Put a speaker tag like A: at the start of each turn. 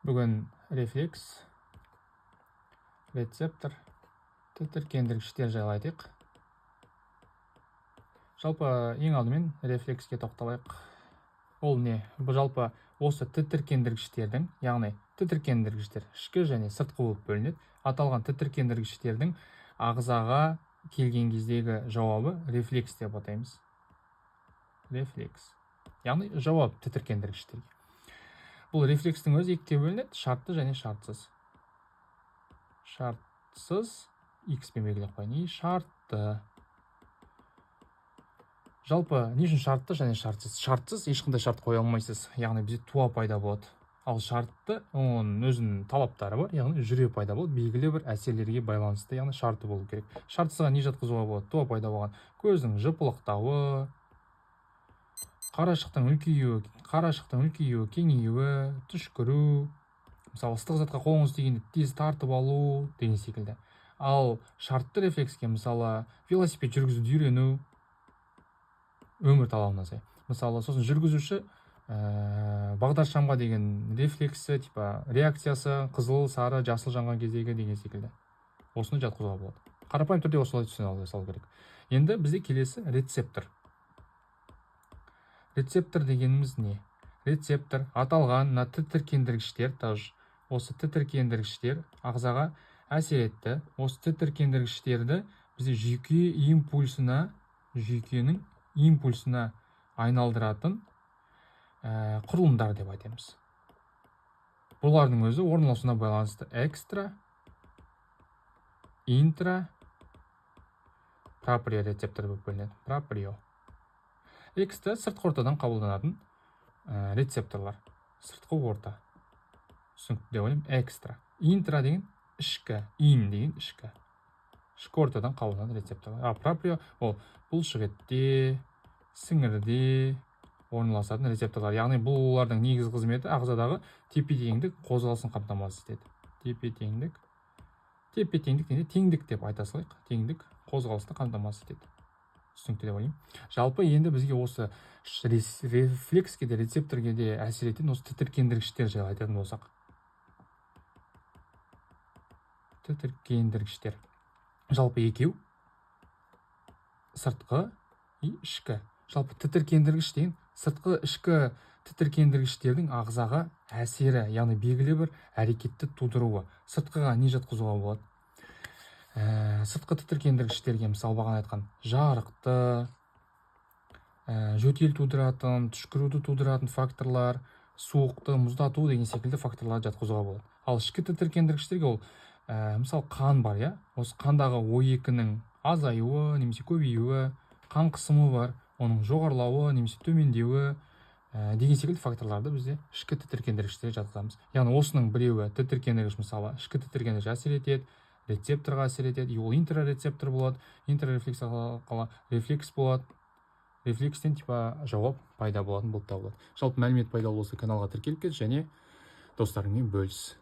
A: Бүгін рефлекс, рецептор, тітіркендіргіштер жайлы айтайық. Жалпы ең алдымен рефлекске тоқталайық. Ол не? Бұл жалпы осы тітіркендіргіштердің, яғни тітіркендіргіштер ішкі және сыртқы болып бөлінеді. Аталған тітіркендіргіштердің ағзаға келген кездегі жауабы рефлекс деп атаймыз. Рефлекс. Яғни жауап тітіркендіргіштерге. Бұл рефлекстің өзі екіге бөлінеді, шартты және шартсыз. Шартсыз X пен белгілеп қояйын. Шартты. Жалпы не үшін шартты және шартсыз? Шартсыз ешқандай шарт қоя алмайсыз, яғни бізде туа пайда болады. Ал шартты, оның өзінің талаптары бар, яғни жүре пайда болады, белгілі бір әсерлерге байланысты, яғни шарты болу керек. Шартсызға не жатқызуға болады? Туа пайда болған көздің жыпылықтауы, қарашықтың үлкеюі, кеңеюі, түшкіру, мысалы ыстық затқа қолыңыз тигенде тез тартып алу деген секілді. Ал шартты рефлекске мысалы велосипед жүргізуді үйрену, өмір талабына сай. Мысалы сосын жүргізуші бағдаршамға деген рефлексі, реакциясы қызыл, сары, жасыл жанған кездегі деген секілді. Осыны жатқызуға болады. Қарапайым түрде осылай түсіне салу керек. Енді бізде келесі рецептор. Рецептор дегеніміз не? Рецептор аталған тітіркендіргіштер, осы тітіркендіргіштер ағзаға әсер етті. Осы тітіркендіргіштерді бізде жүйкенің импульсына айналдыратын құрылымдар деп айтамыз. Бұлардың өзі орналасуына байланысты экстра, интра, проприо рецептор болып бөлінеді. Проприо. Экстра сыртқы ортадан қабылданатын рецепторлар. Сыртқы орта. Түсінікті деп ойлаймын. Экстра. Интра деген ішкі, ин деген ішкі. Ішкі ортадан қабылданатын рецепторлар. Проприо ол бұлшық етте, сіңірде орналасатын рецепторлар. Яғни бұлардың негізгі қызметі ағзадағы тепе-теңдік қозғалысын қамтамасыз етеді. Тепе-теңдік дегенде теңдік деп айта салайық. Теңдік қозғалысты қамтамасыз етеді. Түсінікті деп ойлаймын. Жалпы енді бізге осы рефлекске де рецепторге де әсер ететін осы тітіркендіргіштер жайлы айтатын болсақ. Тітіркендіргіштер. Жалпы екеу. Сыртқы и ішкі. Жалпы тітіркендіргіш деген сыртқы ішкі тітіркендіргіштердің ағзаға әсері, яғни белгілі бір әрекетті тудыруы. Сыртқыға не жатқызуға болады? Сыртқы тітіркендіргіштерге мысалы бағана айтқан жарықты, жөтел тудыратын, түшкіруді тудыратын факторлар, суықты, мұздату деген секілді факторлар жатқызуға болады. Ал ішкі тітіркендіргіштерге ол мысалы қан бар, иә? Осы қандағы O2-нің азаюы немесе көбеюі, қан қысымы бар, оның жоғарылауы немесе төмендеуі деген секілді факторларды бізде ішкі тітіркендіргіштерге жатқызамыз. Яғни осының біреуі тітіркендіргіш, мысалы ішкі тітіркендіргіш әсер етеді, рецепторға әсер етеді, ол интрарецептор болады, интрарефлекс арқылы рефлекс болады, рефлекстен жауап пайда болатын болып табылады. Жалпы мәлімет пайда болса каналға тіркеліп кет және достарыңмен бөліс.